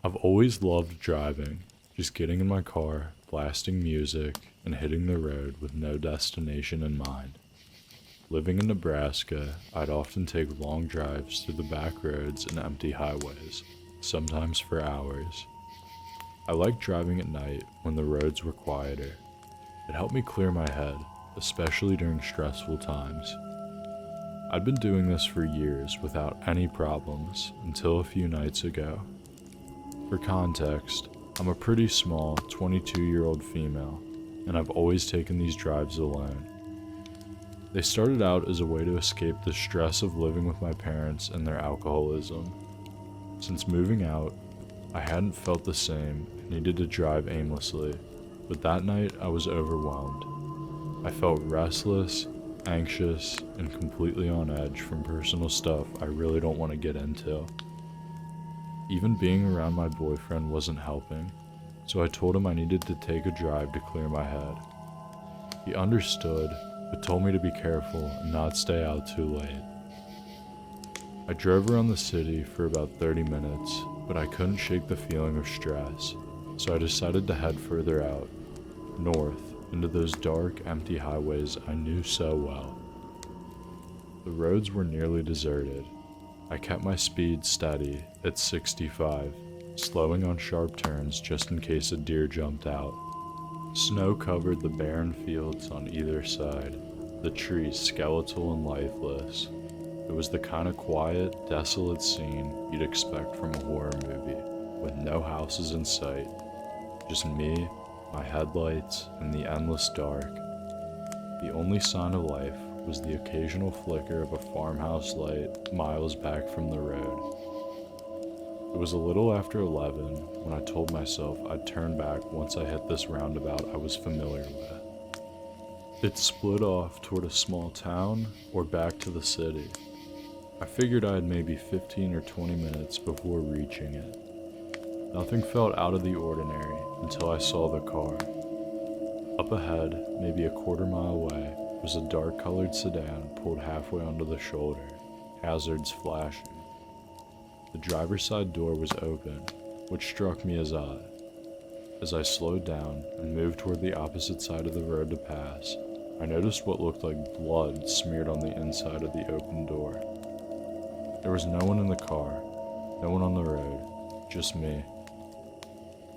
I've always loved driving, just getting in my car, blasting music, and hitting the road with no destination in mind. Living in Nebraska, I'd often take long drives through the back roads and empty highways, sometimes for hours. I liked driving at night when the roads were quieter. It helped me clear my head, especially during stressful times. I'd been doing this for years without any problems until a few nights ago. For context, I'm a pretty small 22-year-old female, and I've always taken these drives alone. They started out as a way to escape the stress of living with my parents and their alcoholism. Since moving out, I hadn't felt the same and needed to drive aimlessly, but that night I was overwhelmed. I felt restless, anxious, and completely on edge from personal stuff I really don't want to get into. Even being around my boyfriend wasn't helping, so I told him I needed to take a drive to clear my head. He understood, but told me to be careful and not stay out too late. I drove around the city for about 30 minutes, but I couldn't shake the feeling of stress, so I decided to head further out, north, into those dark, empty highways I knew so well. The roads were nearly deserted. I kept my speed steady at 65, slowing on sharp turns just in case a deer jumped out. Snow covered the barren fields on either side, the trees skeletal and lifeless. It was the kind of quiet, desolate scene you'd expect from a horror movie, with no houses in sight, just me, my headlights, and the endless dark. The only sign of life was the occasional flicker of a farmhouse light miles back from the road. It was a little after 11 when I told myself I'd turn back once I hit this roundabout I was familiar with. It split off toward a small town or back to the city. I figured I had maybe 15 or 20 minutes before reaching it. Nothing felt out of the ordinary until I saw the car. Up ahead, maybe a quarter-mile away, was a dark-colored sedan pulled halfway onto the shoulder, hazards flashing. The driver's side door was open, which struck me as odd. As I slowed down and moved toward the opposite side of the road to pass, I noticed what looked like blood smeared on the inside of the open door. There was no one in the car, no one on the road, just me.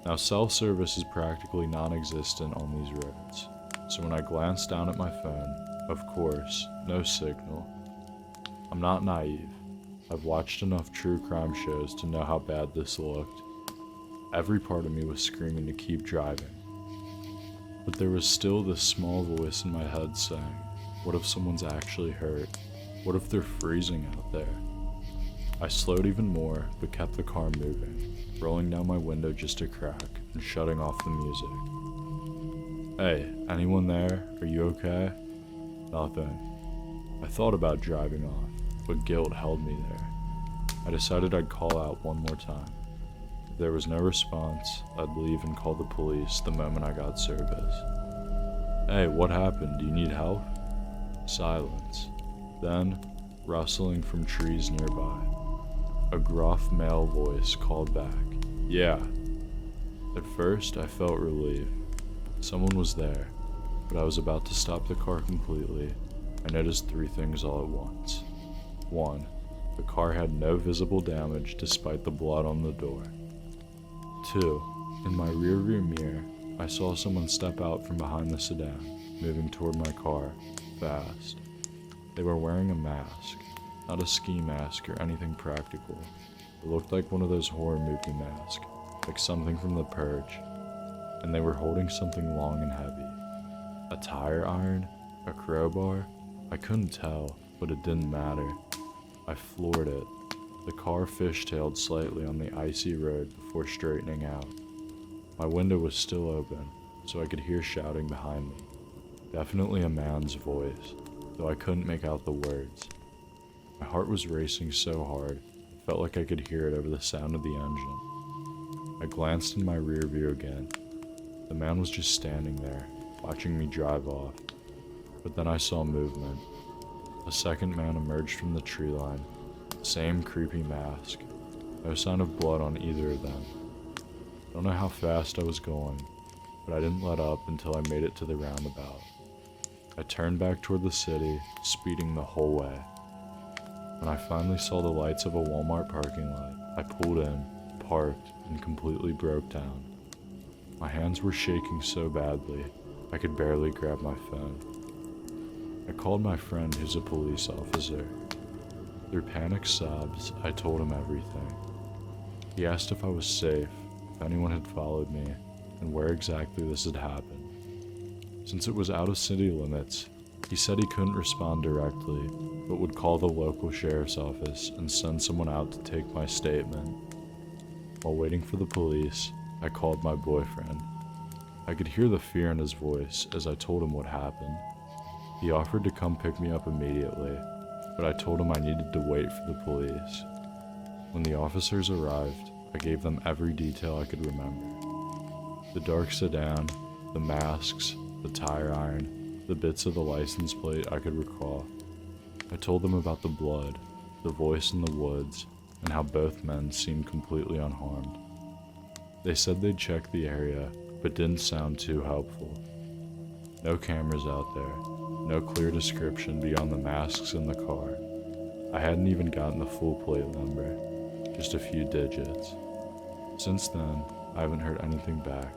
Now, cell service is practically non-existent on these roads, so when I glanced down at my phone, of course, no signal. I'm not naive. I've watched enough true crime shows to know how bad this looked. Every part of me was screaming to keep driving. But there was still this small voice in my head saying, what if someone's actually hurt? What if they're freezing out there? I slowed even more, but kept the car moving, rolling down my window just a crack and shutting off the music. Hey, anyone there? Are you okay? Nothing. I thought about driving off, but guilt held me there. I decided I'd call out one more time. If there was no response, I'd leave and call the police the moment I got service. Hey, what happened? Do you need help? Silence. Then, rustling from trees nearby. A gruff male voice called back, "Yeah." At first, I felt relief. Someone was there, but I was about to stop the car completely. I noticed three things all at once. 1. The car had no visible damage despite the blood on the door. 2. In my rearview mirror, I saw someone step out from behind the sedan, moving toward my car, fast. They were wearing a mask, not a ski mask or anything practical. It looked like one of those horror movie masks, like something from The Purge, and they were holding something long and heavy. A tire iron? A crowbar? I couldn't tell, but it didn't matter. I floored it. The car fishtailed slightly on the icy road before straightening out. My window was still open, so I could hear shouting behind me. Definitely a man's voice, though I couldn't make out the words. My heart was racing so hard, I Felt like I could hear it over the sound of the engine. I glanced in my rear view again. The man was just standing there, watching me drive off. But then I saw movement. A second man emerged from the tree line. Same creepy mask. No sign of blood on either of them. I don't know how fast I was going, but I didn't let up until I made it to the roundabout. I turned back toward the city, speeding the whole way. When I finally saw the lights of a Walmart parking lot, I pulled in, parked, and completely broke down. My hands were shaking so badly, I could barely grab my phone. I called my friend who's a police officer. Through panicked sobs, I told him everything. He asked if I was safe, if anyone had followed me, and where exactly this had happened. Since it was out of city limits, he said he couldn't respond directly, but would call the local sheriff's office and send someone out to take my statement. While waiting for the police, I called my boyfriend. I could hear the fear in his voice as I told him what happened. He offered to come pick me up immediately, but I told him I needed to wait for the police. When the officers arrived, I gave them every detail I could remember. The dark sedan, the masks, the tire iron, the bits of the license plate I could recall. I told them about the blood, the voice in the woods, and how both men seemed completely unharmed. They said they'd check the area, but didn't sound too helpful. No cameras out there, no clear description beyond the masks in the car. I hadn't even gotten the full plate number, just a few digits. Since then, I haven't heard anything back.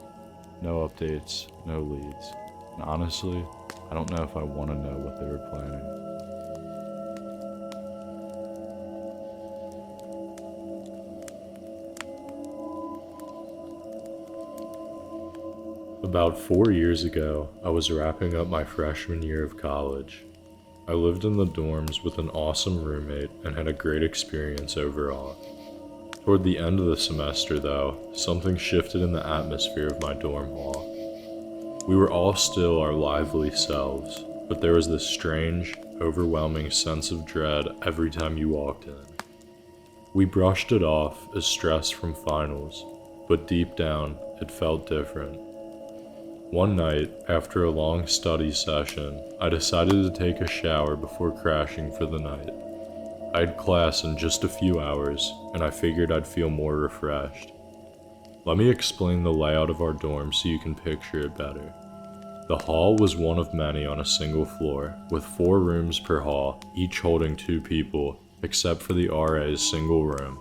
No updates, no leads. And honestly, I don't know if I want to know what they were planning. About 4 years ago, I was wrapping up my freshman year of college. I lived in the dorms with an awesome roommate and had a great experience overall. Toward the end of the semester, though, something shifted in the atmosphere of my dorm hall. We were all still our lively selves, but there was this strange, overwhelming sense of dread every time you walked in. We brushed it off as stress from finals, but deep down, it felt different. One night, after a long study session, I decided to take a shower before crashing for the night. I had class in just a few hours, and I figured I'd feel more refreshed. Let me explain the layout of our dorm so you can picture it better. The hall was one of many on a single floor, with 4 rooms per hall, each holding 2 people, except for the RA's single room.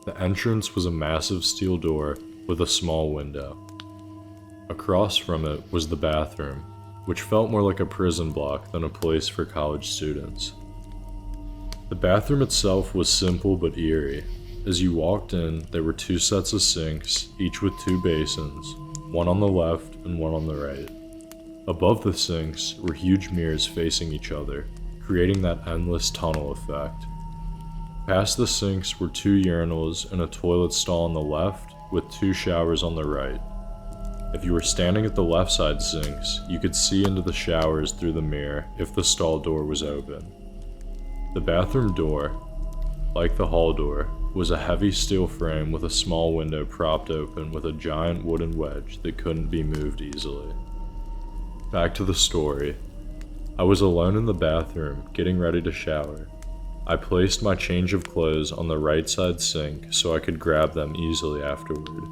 The entrance was a massive steel door with a small window. Across from it was the bathroom, which felt more like a prison block than a place for college students. The bathroom itself was simple but eerie. As you walked in, there were 2 sets of sinks, each with 2 basins, one on the left and one on the right. Above the sinks were huge mirrors facing each other, creating that endless tunnel effect. Past the sinks were 2 urinals and a toilet stall on the left, with 2 showers on the right. If you were standing at the left side sinks, you could see into the showers through the mirror if the stall door was open. The bathroom door, like the hall door, was a heavy steel frame with a small window propped open with a giant wooden wedge that couldn't be moved easily. Back to the story. I was alone in the bathroom, getting ready to shower. I placed my change of clothes on the right side sink so I could grab them easily afterward.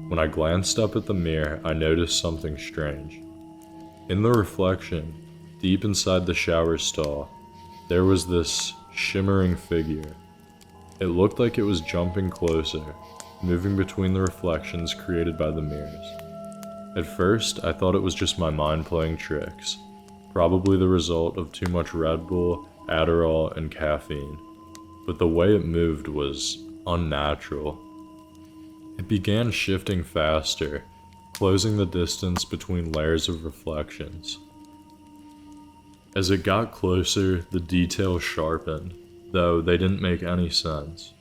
When I glanced up at the mirror, I noticed something strange. In the reflection, deep inside the shower stall, there was this shimmering figure. It looked like it was jumping closer, moving between the reflections created by the mirrors. At first, I thought it was just my mind playing tricks, probably the result of too much Red Bull, Adderall, and caffeine. But the way it moved was unnatural. It began shifting faster, closing the distance between layers of reflections. As it got closer, the details sharpened, though they didn't make any sense.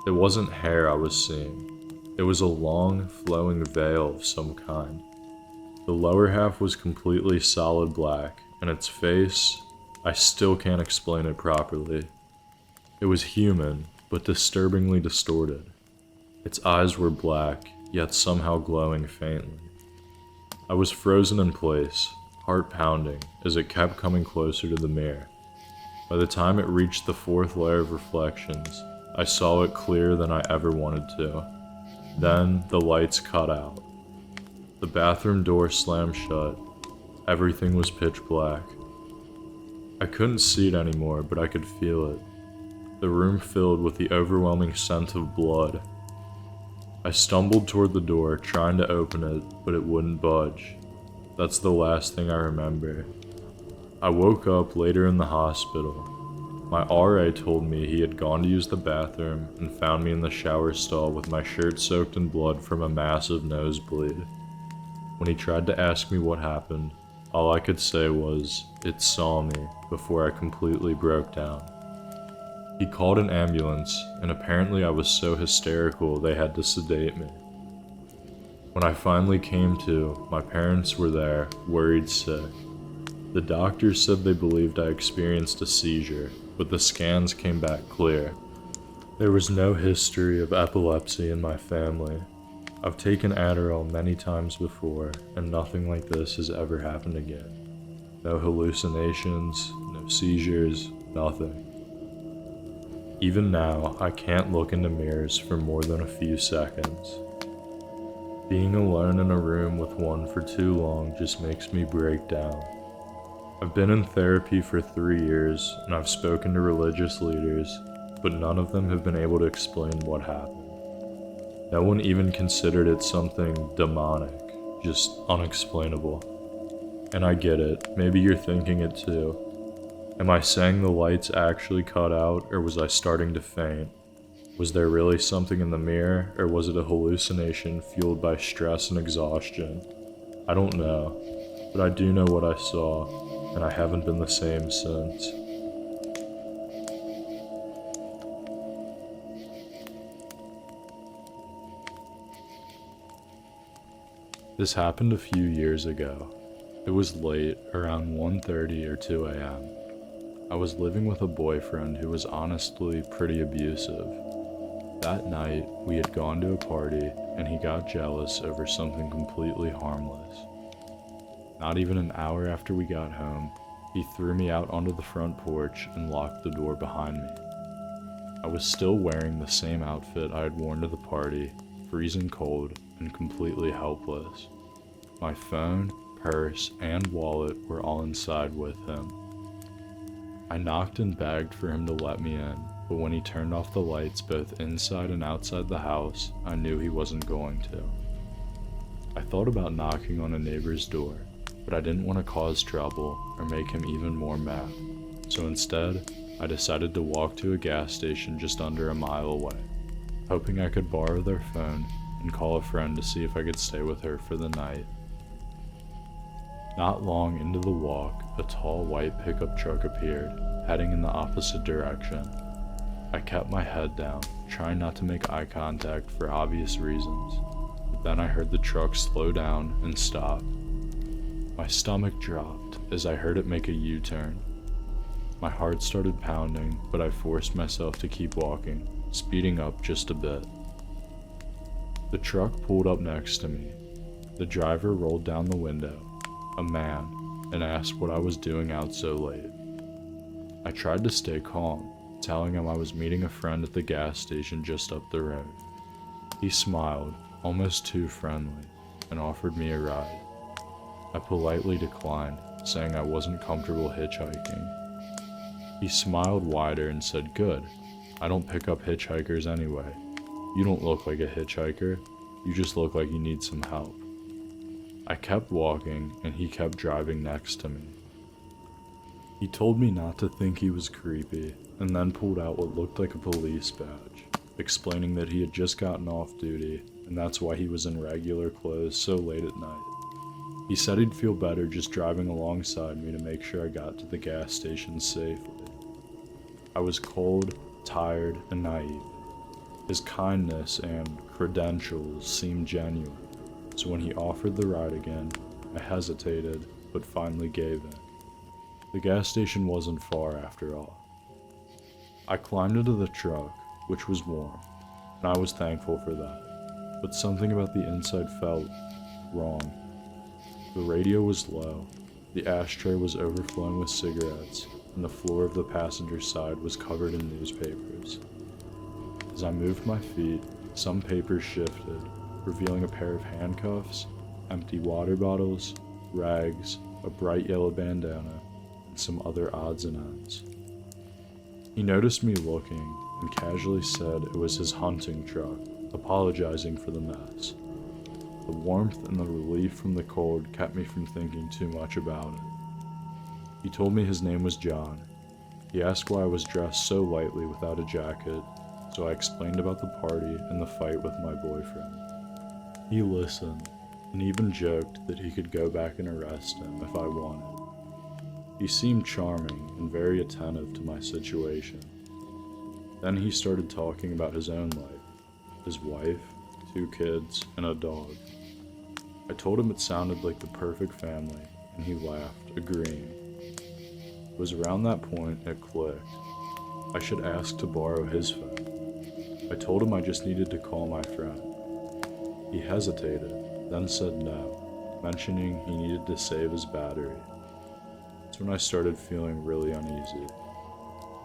It wasn't hair I was seeing. It was a long, flowing veil of some kind. The lower half was completely solid black, and its face, I still can't explain it properly. It was human, but disturbingly distorted. Its eyes were black, yet somehow glowing faintly. I was frozen in place, heart pounding, as it kept coming closer to the mirror. By the time it reached the fourth layer of reflections, I saw it clearer than I ever wanted to. Then the lights cut out. The bathroom door slammed shut. Everything was pitch black. I couldn't see it anymore, but I could feel it. The room filled with the overwhelming scent of blood. I stumbled toward the door, trying to open it, but it wouldn't budge. That's the last thing I remember. I woke up later in the hospital. My RA told me he had gone to use the bathroom and found me in the shower stall with my shirt soaked in blood from a massive nosebleed. When he tried to ask me what happened, all I could say was, "It saw me," before I completely broke down. He called an ambulance, and apparently I was so hysterical they had to sedate me. When I finally came to, my parents were there, worried sick. The doctors said they believed I experienced a seizure, but the scans came back clear. There was no history of epilepsy in my family. I've taken Adderall many times before, and nothing like this has ever happened again. No hallucinations, no seizures, nothing. Even now, I can't look into mirrors for more than a few seconds. Being alone in a room with one for too long just makes me break down. I've been in therapy for 3 years, and I've spoken to religious leaders, but none of them have been able to explain what happened. No one even considered it something demonic, just unexplainable. And I get it, maybe you're thinking it too. Am I saying the lights actually cut out, or was I starting to faint? Was there really something in the mirror, or was it a hallucination fueled by stress and exhaustion? I don't know, but I do know what I saw, and I haven't been the same since. This happened a few years ago. It was late, around 1:30 or 2 a.m. I was living with a boyfriend who was honestly pretty abusive. That night, we had gone to a party, and he got jealous over something completely harmless. Not even an hour after we got home, he threw me out onto the front porch and locked the door behind me. I was still wearing the same outfit I had worn to the party, freezing cold and completely helpless. My phone, purse, and wallet were all inside with him. I knocked and begged for him to let me in, but when he turned off the lights both inside and outside the house, I knew he wasn't going to. I thought about knocking on a neighbor's door, but I didn't want to cause trouble or make him even more mad, so instead, I decided to walk to a gas station just under a mile away, hoping I could borrow their phone and call a friend to see if I could stay with her for the night. Not long into the walk, a tall white pickup truck appeared, heading in the opposite direction. I kept my head down, trying not to make eye contact for obvious reasons, but then I heard the truck slow down and stop. My stomach dropped as I heard it make a U-turn. My heart started pounding, but I forced myself to keep walking, speeding up just a bit. The truck pulled up next to me. The driver rolled down the window, a man, and asked what I was doing out so late. I tried to stay calm, telling him I was meeting a friend at the gas station just up the road. He smiled, almost too friendly, and offered me a ride. I politely declined, saying I wasn't comfortable hitchhiking. He smiled wider and said, "Good, I don't pick up hitchhikers anyway. You don't look like a hitchhiker, you just look like you need some help." I kept walking, and he kept driving next to me. He told me not to think he was creepy, and then pulled out what looked like a police badge, explaining that he had just gotten off duty, and that's why he was in regular clothes so late at night. He said he'd feel better just driving alongside me to make sure I got to the gas station safely. I was cold, tired, and naive. His kindness and credentials seemed genuine, so when he offered the ride again, I hesitated, but finally gave in. The gas station wasn't far after all. I climbed into the truck, which was warm, and I was thankful for that. But something about the inside felt wrong. The radio was low, the ashtray was overflowing with cigarettes, and the floor of the passenger side was covered in newspapers. As I moved my feet, some papers shifted, revealing a pair of handcuffs, empty water bottles, rags, a bright yellow bandana, and some other odds and ends. He noticed me looking and casually said it was his hunting truck, apologizing for the mess. The warmth and the relief from the cold kept me from thinking too much about it. He told me his name was John. He asked why I was dressed so lightly without a jacket, so I explained about the party and the fight with my boyfriend. He listened, and even joked that he could go back and arrest him if I wanted. He seemed charming and very attentive to my situation. Then he started talking about his own life, his wife, 2 kids, and a dog. I told him it sounded like the perfect family, and he laughed, agreeing. It was around that point it clicked. I should ask to borrow his phone. I told him I just needed to call my friend. He hesitated, then said no, mentioning he needed to save his battery. That's when I started feeling really uneasy.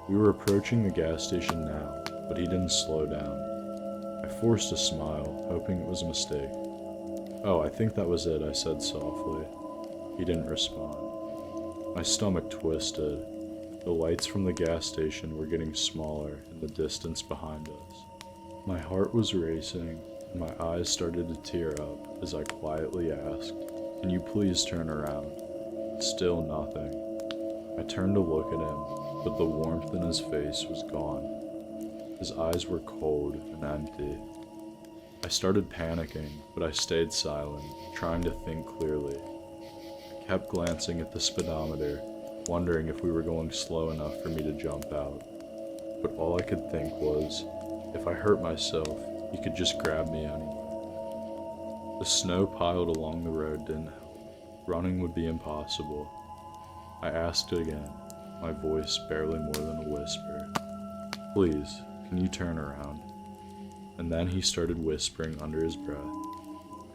We were approaching the gas station now, but he didn't slow down. I forced a smile, hoping it was a mistake. "Oh, I think that was it," I said softly. He didn't respond. My stomach twisted. The lights from the gas station were getting smaller in the distance behind us. My heart was racing, and my eyes started to tear up as I quietly asked, "Can you please turn around?" Still nothing. I turned to look at him, but the warmth in his face was gone. His eyes were cold and empty. I started panicking, but I stayed silent, trying to think clearly. I kept glancing at the speedometer, wondering if we were going slow enough for me to jump out. But all I could think was, if I hurt myself, he could just grab me anyway. The snow piled along the road didn't help. Running would be impossible. I asked again, my voice barely more than a whisper. "Please, can you turn around?" And then he started whispering under his breath,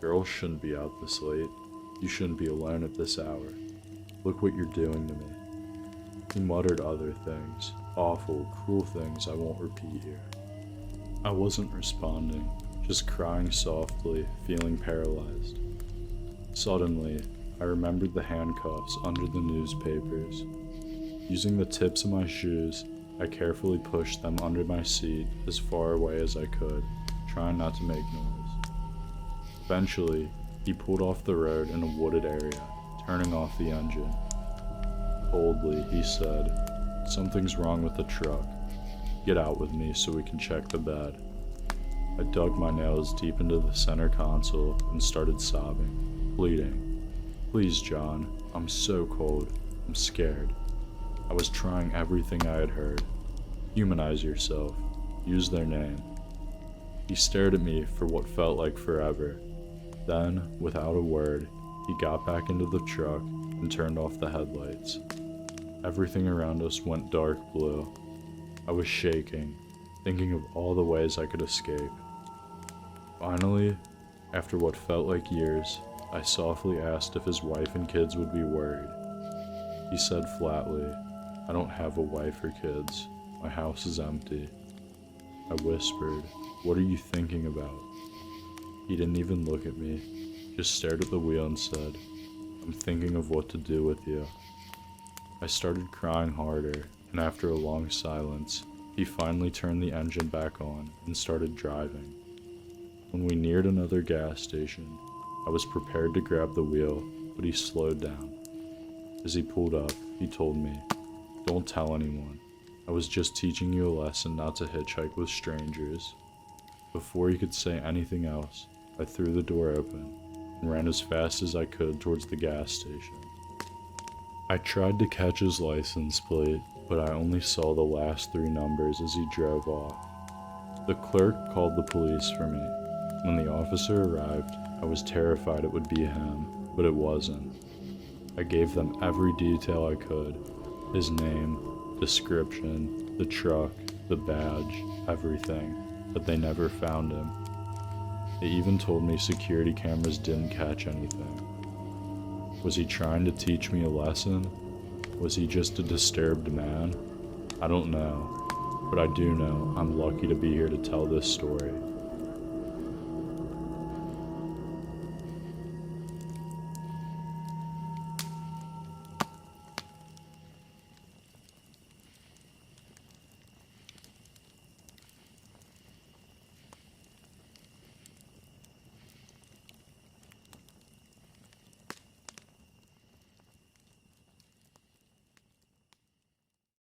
"Girls shouldn't be out this late. You shouldn't be alone at this hour. Look what you're doing to me." He muttered other things, awful, cruel things I won't repeat here. I wasn't responding, just crying softly, feeling paralyzed. Suddenly, I remembered the handcuffs under the newspapers. Using the tips of my shoes, I carefully pushed them under my seat as far away as I could, trying not to make noise. Eventually, he pulled off the road in a wooded area, turning off the engine. Coldly, he said, "Something's wrong with the truck. Get out with me so we can check the bed." I dug my nails deep into the center console and started sobbing, pleading, "Please, John, I'm so cold. I'm scared." I was trying everything I had heard. Humanize yourself. Use their name. He stared at me for what felt like forever. Then, without a word, he got back into the truck and turned off the headlights. Everything around us went dark blue. I was shaking, thinking of all the ways I could escape. Finally, after what felt like years, I softly asked if his wife and kids would be worried. He said flatly, "I don't have a wife or kids. My house is empty." I whispered, "What are you thinking about?" He didn't even look at me, just stared at the wheel and said, "I'm thinking of what to do with you." I started crying harder, and after a long silence, he finally turned the engine back on and started driving. When we neared another gas station, I was prepared to grab the wheel, but he slowed down. As he pulled up, he told me, "Don't tell anyone. I was just teaching you a lesson not to hitchhike with strangers." Before he could say anything else, I threw the door open and ran as fast as I could towards the gas station. I tried to catch his license plate, but I only saw the last 3 numbers as he drove off. The clerk called the police for me. When the officer arrived, I was terrified it would be him, but it wasn't. I gave them every detail I could: his name, description, the truck, the badge, everything, but they never found him. They even told me security cameras didn't catch anything. Was he trying to teach me a lesson? Was he just a disturbed man? I don't know, but I do know I'm lucky to be here to tell this story.